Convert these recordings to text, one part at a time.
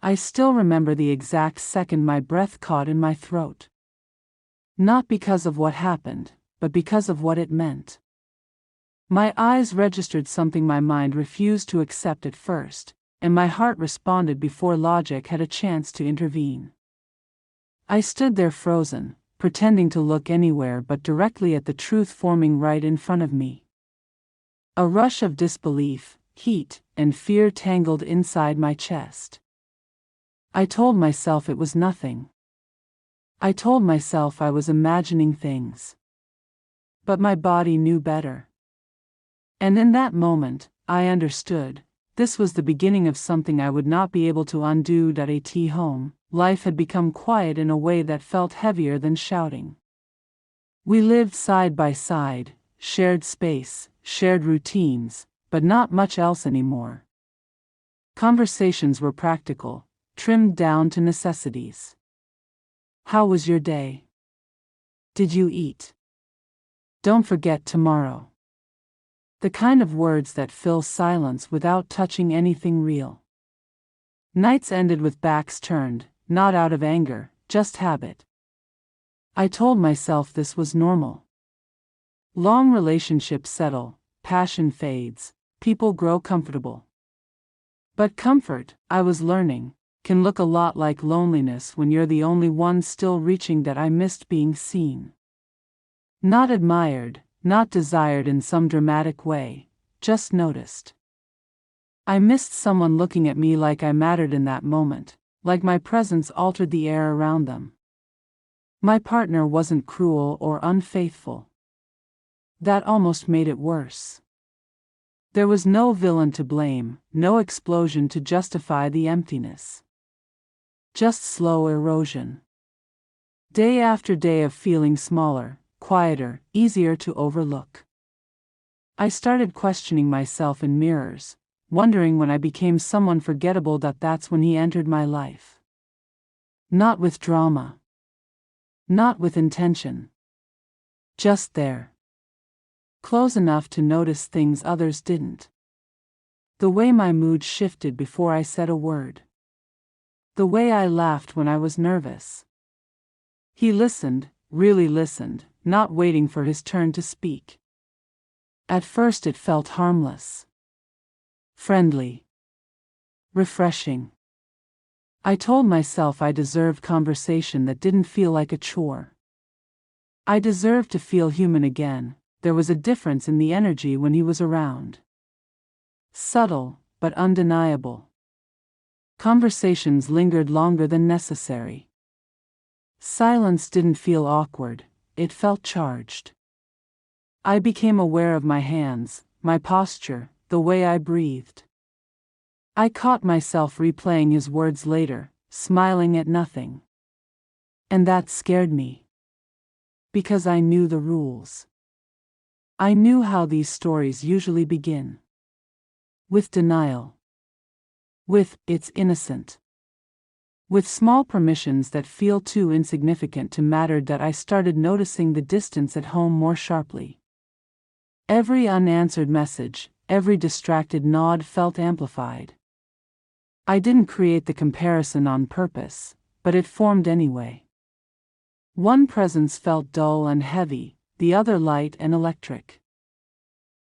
I still remember the exact second my breath caught in my throat. Not because of what happened, but because of what it meant. My eyes registered something my mind refused to accept at first, and my heart responded before logic had a chance to intervene. I stood there frozen, pretending to look anywhere but directly at the truth forming right in front of me. A rush of disbelief, heat, and fear tangled inside my chest. I told myself it was nothing. I told myself I was imagining things. But my body knew better. And in that moment, I understood. This was the beginning of something I would not be able to undo. At home, life had become quiet in a way that felt heavier than shouting. We lived side by side, shared space, shared routines, but not much else anymore. Conversations were practical, trimmed down to necessities. How was your day? Did you eat? Don't forget tomorrow. The kind of words that fill silence without touching anything real. Nights ended with backs turned, not out of anger, just habit. I told myself this was normal. Long relationships settle, passion fades, people grow comfortable. But comfort, I was learning, can look a lot like loneliness when you're the only one still reaching. That I missed being seen. Not admired, not desired in some dramatic way, just noticed. I missed someone looking at me like I mattered in that moment, like my presence altered the air around them. My partner wasn't cruel or unfaithful. That almost made it worse. There was no villain to blame, no explosion to justify the emptiness. Just slow erosion. Day after day of feeling smaller, quieter, easier to overlook. I started questioning myself in mirrors, wondering when I became someone forgettable. That's when he entered my life. Not with drama. Not with intention. Just there. Close enough to notice things others didn't. The way my mood shifted before I said a word. The way I laughed when I was nervous. He listened, really listened, not waiting for his turn to speak. At first it felt harmless. Friendly. Refreshing. I told myself I deserved conversation that didn't feel like a chore. I deserved to feel human again. There was a difference in the energy when he was around. Subtle, but undeniable. Conversations lingered longer than necessary. Silence didn't feel awkward, it felt charged. I became aware of my hands, my posture, the way I breathed. I caught myself replaying his words later, smiling at nothing. And that scared me. Because I knew the rules. I knew how these stories usually begin. With denial. With, "It's innocent." With small permissions that feel too insignificant to matter. That I started noticing the distance at home more sharply. Every unanswered message, every distracted nod felt amplified. I didn't create the comparison on purpose, but it formed anyway. One presence felt dull and heavy, the other light and electric.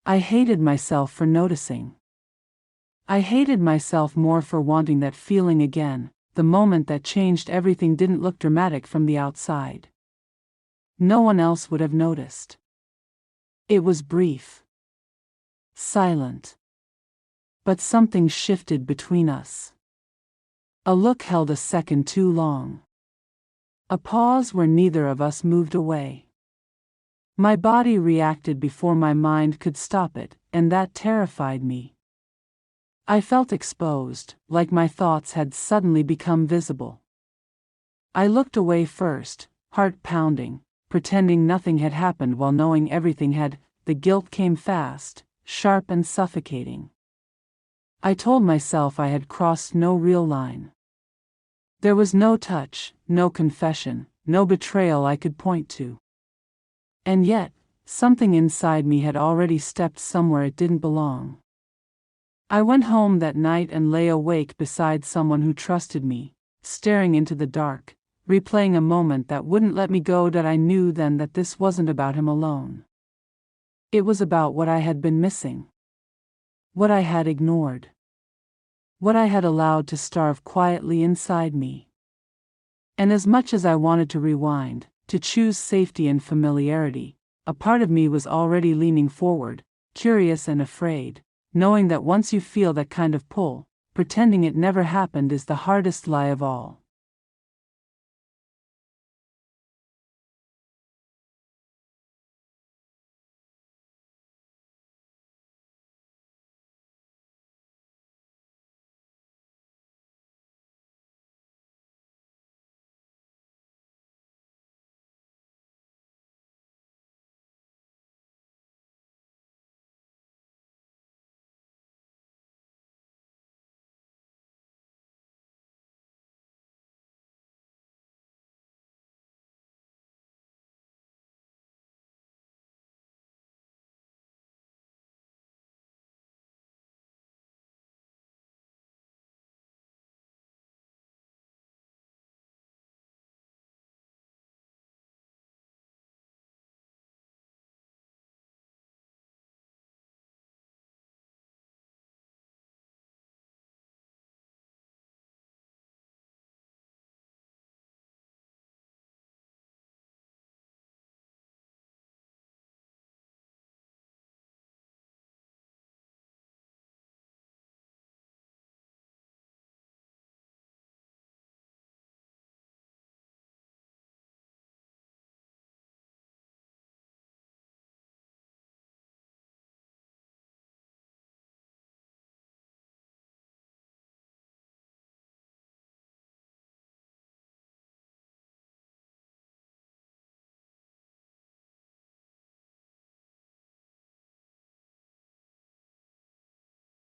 I hated myself for noticing. I hated myself more for wanting that feeling again. The moment that changed everything didn't look dramatic from the outside. No one else would have noticed. It was brief. Silent. But something shifted between us. A look held a second too long. A pause where neither of us moved away. My body reacted before my mind could stop it, and that terrified me. I felt exposed, like my thoughts had suddenly become visible. I looked away first, heart pounding, pretending nothing had happened while knowing everything had. The guilt came fast, sharp and suffocating. I told myself I had crossed no real line. There was no touch, no confession, no betrayal I could point to. And yet, something inside me had already stepped somewhere it didn't belong. I went home that night and lay awake beside someone who trusted me, staring into the dark, replaying a moment that wouldn't let me go. That I knew then that this wasn't about him alone. It was about what I had been missing. What I had ignored. What I had allowed to starve quietly inside me. And as much as I wanted to rewind, to choose safety and familiarity, a part of me was already leaning forward, curious and afraid, knowing that once you feel that kind of pull, pretending it never happened is the hardest lie of all.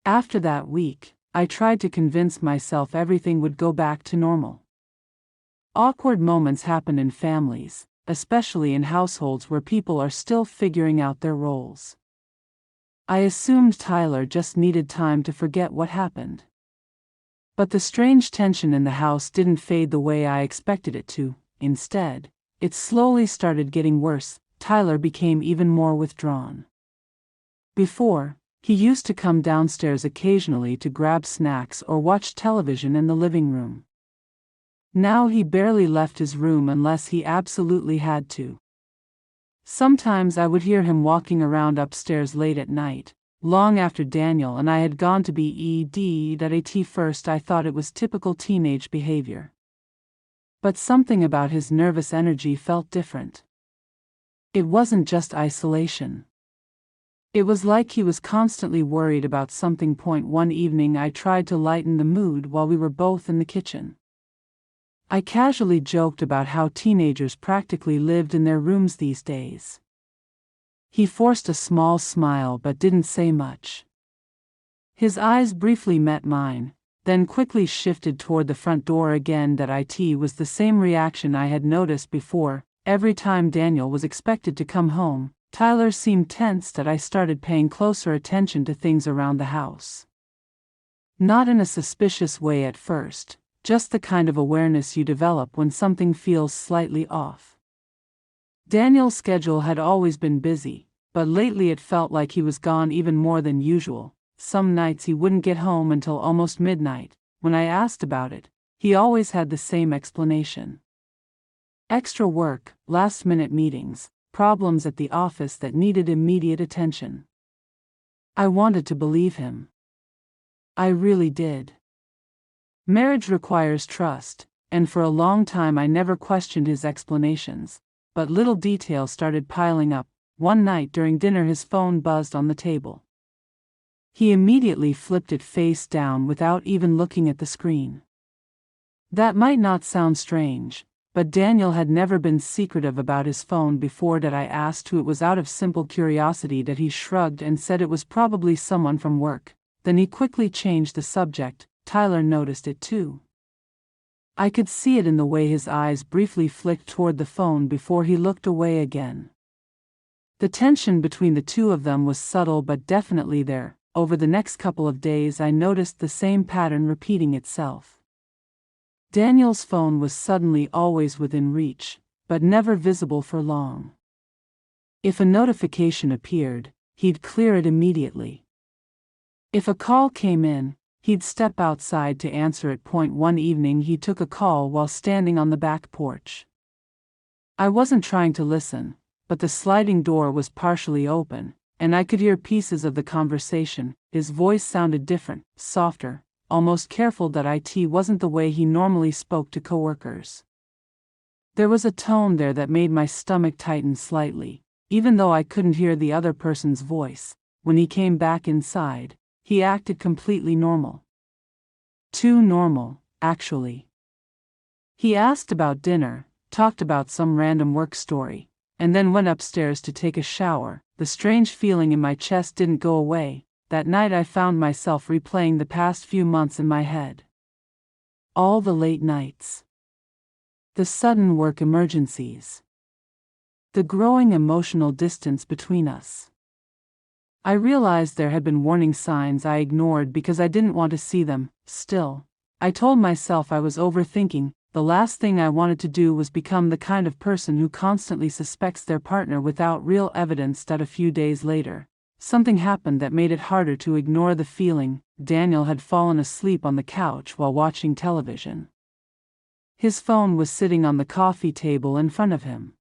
After that week, I tried to convince myself everything would go back to normal. Awkward moments happen in families, especially in households where people are still figuring out their roles. I assumed Tyler just needed time to forget what happened. But the strange tension in the house didn't fade the way I expected it to. Instead, it slowly started getting worse. Tyler became even more withdrawn. Before, he used to come downstairs occasionally to grab snacks or watch television in the living room. Now he barely left his room unless he absolutely had to. Sometimes I would hear him walking around upstairs late at night, long after Daniel and I had gone to bed. At first I thought it was typical teenage behavior. But something about his nervous energy felt different. It wasn't just isolation. It was like he was constantly worried about something. One evening I tried to lighten the mood while we were both in the kitchen. I casually joked about how teenagers practically lived in their rooms these days. He forced a small smile but didn't say much. His eyes briefly met mine, then quickly shifted toward the front door again. It was the same reaction I had noticed before. Every time Daniel was expected to come home, Tyler seemed tense. I started paying closer attention to things around the house. Not in a suspicious way at first, just the kind of awareness you develop when something feels slightly off. Daniel's schedule had always been busy, but lately it felt like he was gone even more than usual. Some nights he wouldn't get home until almost midnight. When I asked about it, he always had the same explanation. Extra work, last-minute meetings, problems at the office that needed immediate attention. I wanted to believe him. I really did. Marriage requires trust, and for a long time I never questioned his explanations, but little details started piling up. One night during dinner his phone buzzed on the table. He immediately flipped it face down without even looking at the screen. That might not sound strange, but Daniel had never been secretive about his phone before. I asked who it was out of simple curiosity. He shrugged and said it was probably someone from work. Then he quickly changed the subject. Tyler noticed it too. I could see it in the way his eyes briefly flicked toward the phone before he looked away again. The tension between the two of them was subtle but definitely there, over the next couple of days I noticed the same pattern repeating itself. Daniel's phone was suddenly always within reach, but never visible for long. If a notification appeared, he'd clear it immediately. If a call came in, he'd step outside to answer it. One evening he took a call while standing on the back porch. I wasn't trying to listen, but the sliding door was partially open, and I could hear pieces of the conversation. His voice sounded different, softer, almost careful. It wasn't the way he normally spoke to coworkers. There was a tone there that made my stomach tighten slightly, even though I couldn't hear the other person's voice. When he came back inside, he acted completely normal. Too normal, actually. He asked about dinner, talked about some random work story, and then went upstairs to take a shower. The strange feeling in my chest didn't go away. That night I found myself replaying the past few months in my head. All the late nights. The sudden work emergencies. The growing emotional distance between us. I realized there had been warning signs I ignored because I didn't want to see them. Still, I told myself I was overthinking. The last thing I wanted to do was become the kind of person who constantly suspects their partner without real evidence. A few days later, something happened that made it harder to ignore the feeling. Daniel had fallen asleep on the couch while watching television. His phone was sitting on the coffee table in front of him.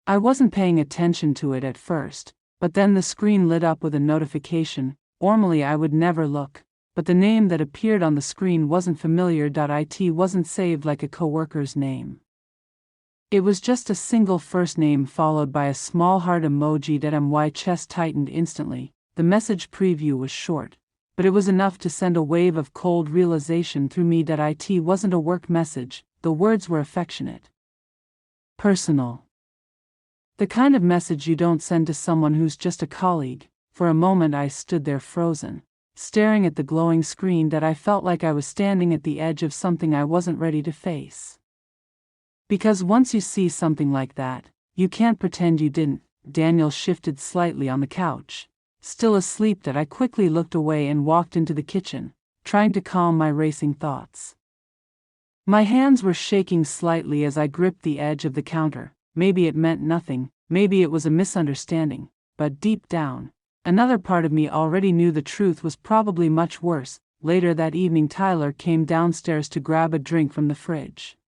I wasn't paying attention to it at first, but then the screen lit up with a notification. Normally I would never look, but the name that appeared on the screen wasn't familiar. It wasn't saved like a coworker's name. It was just a single first name followed by a small heart emoji. My chest tightened instantly. The message preview was short, but it was enough to send a wave of cold realization through me. It wasn't a work message. The words were affectionate. Personal. The kind of message you don't send to someone who's just a colleague. For a moment I stood there frozen, staring at the glowing screen. I felt like I was standing at the edge of something I wasn't ready to face. Because once you see something like that, you can't pretend you didn't. Daniel shifted slightly on the couch, still asleep. I quickly looked away and walked into the kitchen, trying to calm my racing thoughts. My hands were shaking slightly as I gripped the edge of the counter. Maybe it meant nothing, maybe it was a misunderstanding, but deep down, another part of me already knew the truth was probably much worse. Later that evening Tyler came downstairs to grab a drink from the fridge.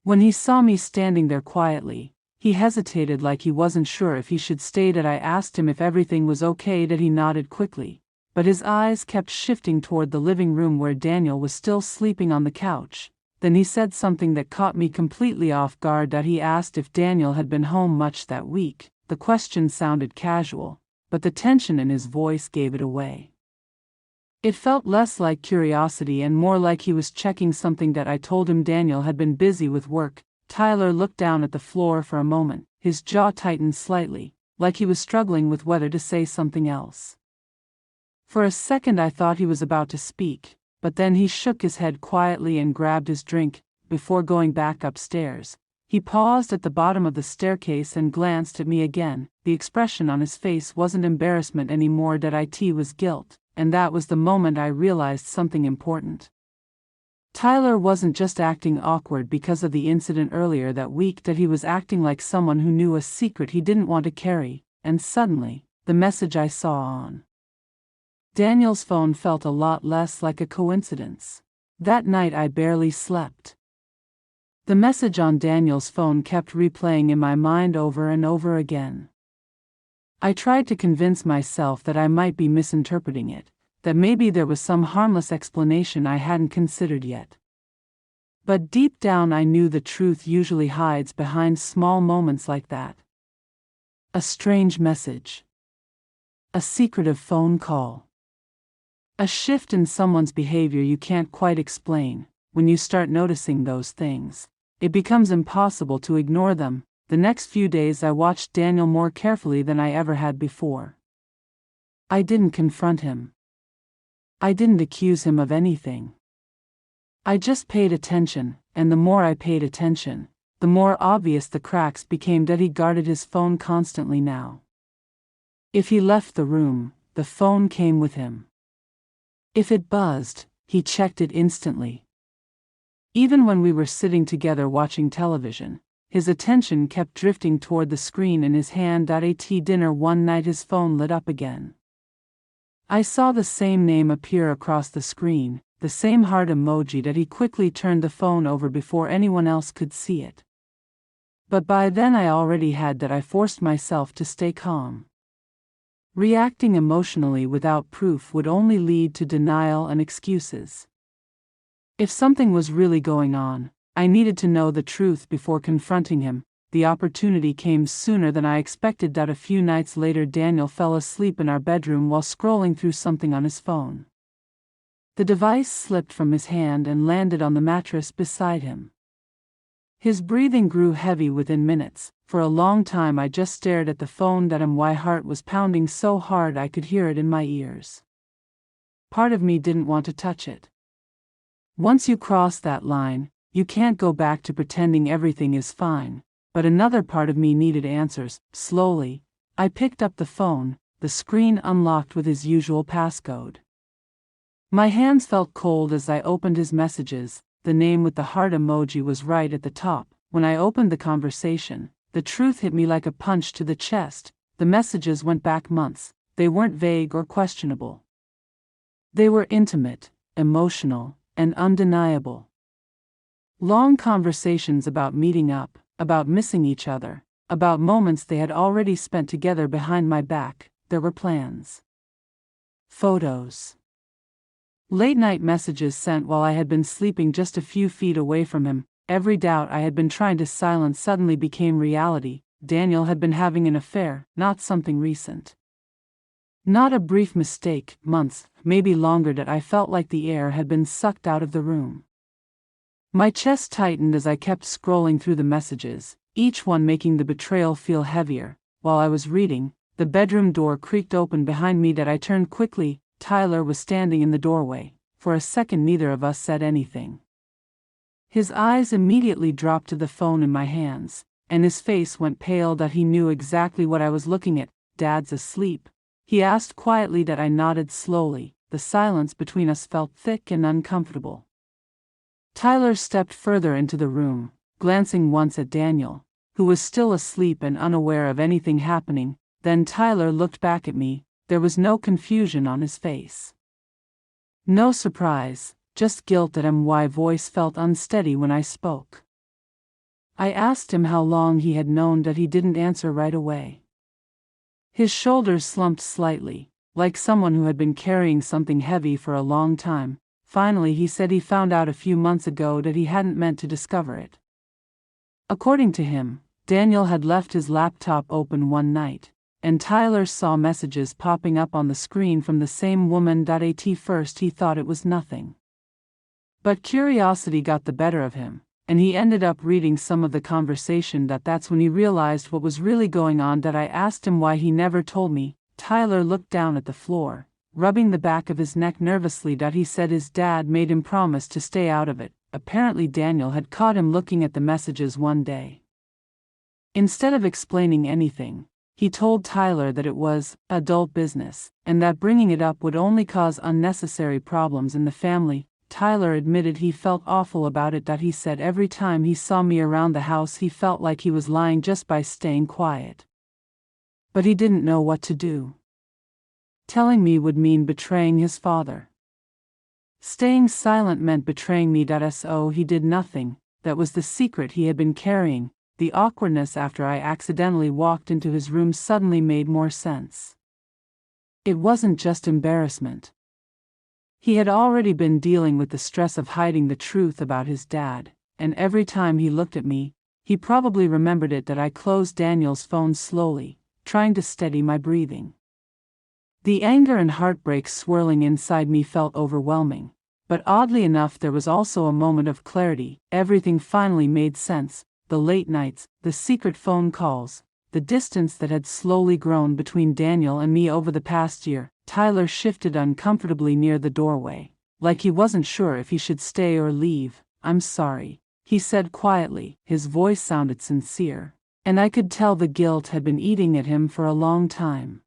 When he saw me standing there quietly, he hesitated like he wasn't sure if he should stay. I asked him if everything was okay. He nodded quickly, but his eyes kept shifting toward the living room where Daniel was still sleeping on the couch. Then he said something that caught me completely off guard. He asked if Daniel had been home much that week. The question sounded casual, but the tension in his voice gave it away. It felt less like curiosity and more like he was checking something. I told him Daniel had been busy with work. Tyler looked down at the floor for a moment, his jaw tightened slightly, like he was struggling with whether to say something else. For a second I thought he was about to speak, but then he shook his head quietly and grabbed his drink. Before going back upstairs, he paused at the bottom of the staircase and glanced at me again. The expression on his face wasn't embarrassment anymore. It was guilt, and that was the moment I realized something important. Tyler wasn't just acting awkward because of the incident earlier that week. He was acting like someone who knew a secret he didn't want to carry. And suddenly, the message I saw on Daniel's phone felt a lot less like a coincidence. That night I barely slept. The message on Daniel's phone kept replaying in my mind over and over again. I tried to convince myself that I might be misinterpreting it, that maybe there was some harmless explanation I hadn't considered yet. But deep down I knew the truth usually hides behind small moments like that. A strange message. A secretive phone call. A shift in someone's behavior you can't quite explain. When you start noticing those things, it becomes impossible to ignore them. The next few days I watched Daniel more carefully than I ever had before. I didn't confront him. I didn't accuse him of anything. I just paid attention, and the more I paid attention, the more obvious the cracks became. He guarded his phone constantly now. If he left the room, the phone came with him. If it buzzed, he checked it instantly. Even when we were sitting together watching television, his attention kept drifting toward the screen in his hand. At dinner one night his phone lit up again. I saw the same name appear across the screen, the same heart emoji. That he quickly turned the phone over before anyone else could see it. But by then I already had that. I forced myself to stay calm. Reacting emotionally without proof would only lead to denial and excuses. If something was really going on, I needed to know the truth before confronting him. The opportunity came sooner than I expected. That a few nights later Daniel fell asleep in our bedroom while scrolling through something on his phone. The device slipped from his hand and landed on the mattress beside him. His breathing grew heavy within minutes. For a long time I just stared at the phone. My heart was pounding so hard I could hear it in my ears. Part of me didn't want to touch it. Once you cross that line, you can't go back to pretending everything is fine. But another part of me needed answers. Slowly, I picked up the phone, the screen unlocked with his usual passcode. My hands felt cold as I opened his messages. The name with the heart emoji was right at the top. When I opened the conversation, the truth hit me like a punch to the chest. The messages went back months. They weren't vague or questionable. They were intimate, emotional, and undeniable. Long conversations about meeting up, about missing each other, about moments they had already spent together behind my back. There were plans. Photos. Late-night messages sent while I had been sleeping just a few feet away from him. Every doubt I had been trying to silence suddenly became reality. Daniel had been having an affair, not something recent. Not a brief mistake, months, maybe longer. That I felt like the air had been sucked out of the room. My chest tightened as I kept scrolling through the messages, each one making the betrayal feel heavier. While I was reading, the bedroom door creaked open behind me. That I turned quickly. Tyler was standing in the doorway. For a second neither of us said anything. His eyes immediately dropped to the phone in my hands, and his face went pale. That he knew exactly what I was looking at. "Dad's asleep?" he asked quietly. That I nodded slowly. The silence between us felt thick and uncomfortable. Tyler stepped further into the room, glancing once at Daniel, who was still asleep and unaware of anything happening. Then Tyler looked back at me. There was no confusion on his face. No surprise, just guilt. That my voice felt unsteady when I spoke. I asked him how long he had known. That he didn't answer right away. His shoulders slumped slightly, like someone who had been carrying something heavy for a long time. Finally he said he found out a few months ago. That he hadn't meant to discover it. According to him, Daniel had left his laptop open one night, and Tyler saw messages popping up on the screen from the same woman. At first he thought it was nothing. But curiosity got the better of him, and he ended up reading some of the conversation. That's when he realized what was really going on. I asked him why he never told me. Tyler looked down at the floor, rubbing the back of his neck nervously. He said his dad made him promise to stay out of it. Apparently Daniel had caught him looking at the messages one day. Instead of explaining anything, he told Tyler that it was adult business, and that bringing it up would only cause unnecessary problems in the family. Tyler admitted he felt awful about it. He said every time he saw me around the house he felt like he was lying just by staying quiet. But he didn't know what to do. Telling me would mean betraying his father. Staying silent meant betraying me. So he did nothing. That was the secret he had been carrying. The awkwardness after I accidentally walked into his room suddenly made more sense. It wasn't just embarrassment. He had already been dealing with the stress of hiding the truth about his dad, and every time he looked at me, he probably remembered it. I closed Daniel's phone slowly, trying to steady my breathing. The anger and heartbreak swirling inside me felt overwhelming, but oddly enough there was also a moment of clarity. Everything finally made sense. The late nights, the secret phone calls, the distance that had slowly grown between Daniel and me over the past year. Tyler shifted uncomfortably near the doorway, like he wasn't sure if he should stay or leave. "I'm sorry," he said quietly. His voice sounded sincere, and I could tell the guilt had been eating at him for a long time.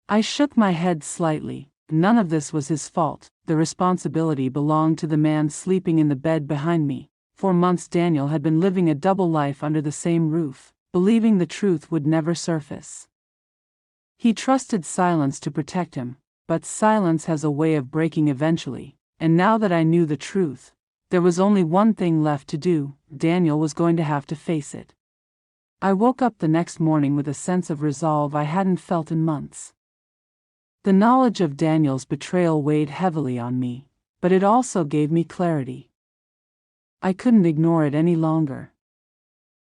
I shook my head slightly. None of this was his fault. The responsibility belonged to the man sleeping in the bed behind me. For months Daniel had been living a double life under the same roof, believing the truth would never surface. He trusted silence to protect him, but silence has a way of breaking eventually, and now that I knew the truth, there was only one thing left to do. Daniel was going to have to face it. I woke up the next morning with a sense of resolve I hadn't felt in months. The knowledge of Daniel's betrayal weighed heavily on me, but it also gave me clarity. I couldn't ignore it any longer.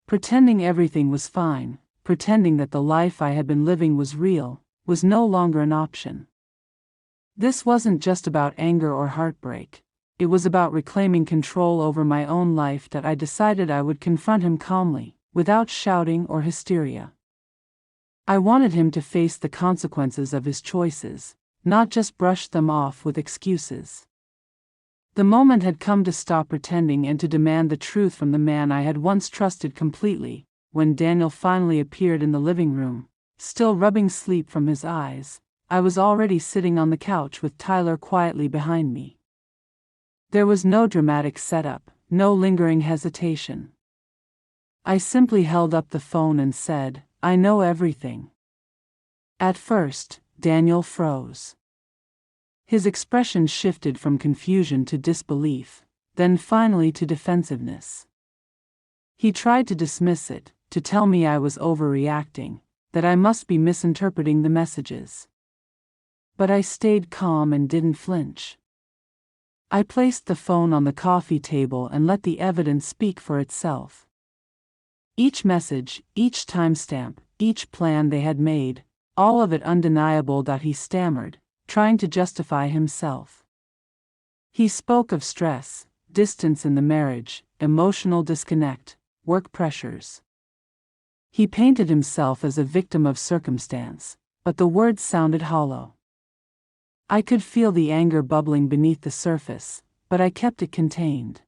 Pretending everything was fine, pretending that the life I had been living was real, was no longer an option. This wasn't just about anger or heartbreak. It was about reclaiming control over my own life that I decided I would confront him calmly, without shouting or hysteria. I wanted him to face the consequences of his choices, not just brush them off with excuses. The moment had come to stop pretending and to demand the truth from the man I had once trusted completely. When Daniel finally appeared in the living room, still rubbing sleep from his eyes, I was already sitting on the couch with Tyler quietly behind me. There was no dramatic setup, no lingering hesitation. I simply held up the phone and said, "I know everything." At first, Daniel froze. His expression shifted from confusion to disbelief, then finally to defensiveness. He tried to dismiss it, to tell me I was overreacting, that I must be misinterpreting the messages. But I stayed calm and didn't flinch. I placed the phone on the coffee table and let the evidence speak for itself. Each message, each timestamp, each plan they had made, all of it undeniable. He stammered, trying to justify himself. He spoke of stress, distance in the marriage, emotional disconnect, work pressures. He painted himself as a victim of circumstance, but the words sounded hollow. I could feel the anger bubbling beneath the surface, but I kept it contained.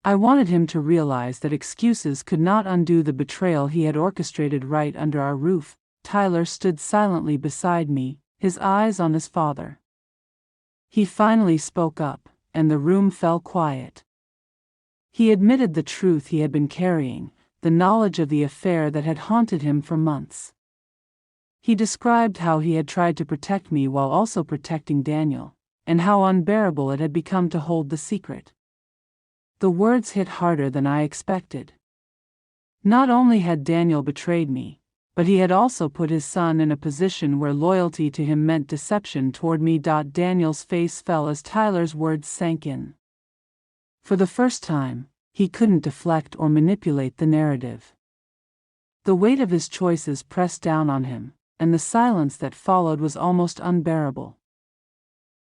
I wanted him to realize that excuses could not undo the betrayal he had orchestrated right under our roof. Tyler stood silently beside me, his eyes on his father. He finally spoke up, and the room fell quiet. He admitted the truth he had been carrying, the knowledge of the affair that had haunted him for months. He described how he had tried to protect me while also protecting Daniel, and how unbearable it had become to hold the secret. The words hit harder than I expected. Not only had Daniel betrayed me, but he had also put his son in a position where loyalty to him meant deception toward me. Daniel's face fell as Tyler's words sank in. For the first time, he couldn't deflect or manipulate the narrative. The weight of his choices pressed down on him, and the silence that followed was almost unbearable.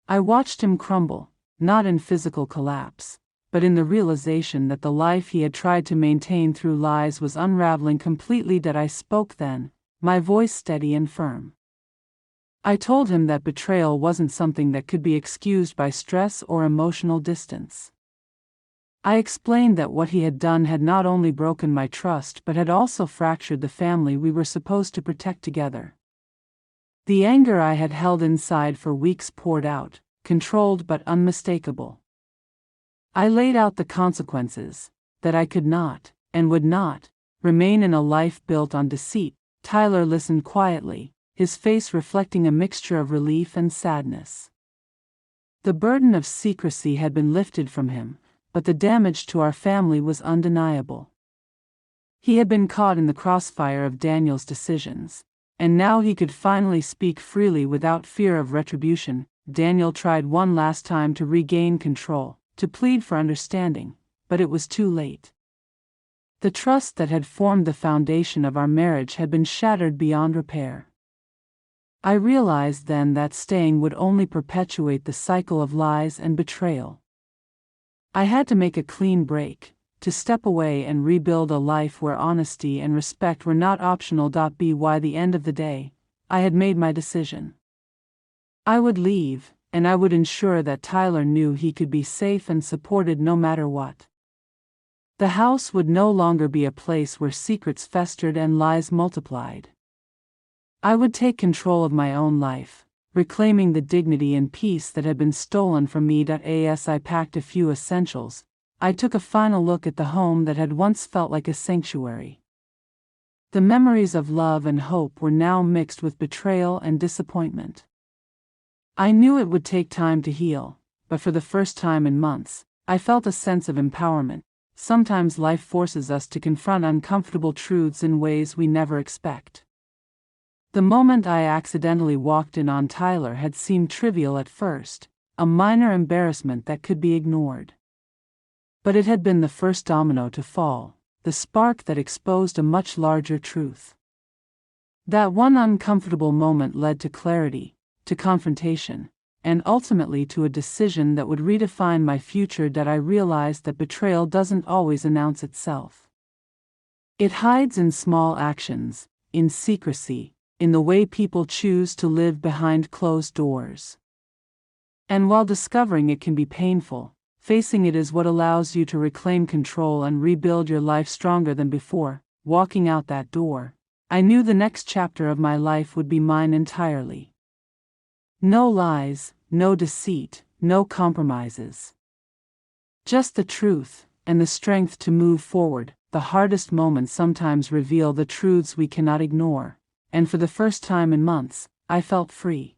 I watched him crumble, not in physical collapse, but in the realization that the life he had tried to maintain through lies was unraveling completely. I spoke then, my voice steady and firm. I told him that betrayal wasn't something that could be excused by stress or emotional distance. I explained that what he had done had not only broken my trust but had also fractured the family we were supposed to protect together. The anger I had held inside for weeks poured out, controlled but unmistakable. I laid out the consequences, that I could not, and would not, remain in a life built on deceit. Tyler listened quietly, his face reflecting a mixture of relief and sadness. The burden of secrecy had been lifted from him, but the damage to our family was undeniable. He had been caught in the crossfire of Daniel's decisions, and now he could finally speak freely without fear of retribution. Daniel tried one last time to regain control, to plead for understanding, but it was too late. The trust that had formed the foundation of our marriage had been shattered beyond repair. I realized then that staying would only perpetuate the cycle of lies and betrayal. I had to make a clean break, to step away and rebuild a life where honesty and respect were not optional. By the end of the day, I had made my decision. I would leave, and I would ensure that Tyler knew he could be safe and supported no matter what. The house would no longer be a place where secrets festered and lies multiplied. I would take control of my own life, reclaiming the dignity and peace that had been stolen from me. As I packed a few essentials, I took a final look at the home that had once felt like a sanctuary. The memories of love and hope were now mixed with betrayal and disappointment. I knew it would take time to heal, but for the first time in months, I felt a sense of empowerment. Sometimes life forces us to confront uncomfortable truths in ways we never expect. The moment I accidentally walked in on Tyler had seemed trivial at first, a minor embarrassment that could be ignored. But it had been the first domino to fall, the spark that exposed a much larger truth. That one uncomfortable moment led to clarity, to confrontation, and ultimately to a decision that would redefine my future. I realized that betrayal doesn't always announce itself. It hides in small actions, in secrecy, in the way people choose to live behind closed doors. And while discovering it can be painful, facing it is what allows you to reclaim control and rebuild your life stronger than before. Walking out that door, I knew the next chapter of my life would be mine entirely. No lies, no deceit, no compromises. Just the truth, and the strength to move forward. The hardest moments sometimes reveal the truths we cannot ignore, and for the first time in months, I felt free.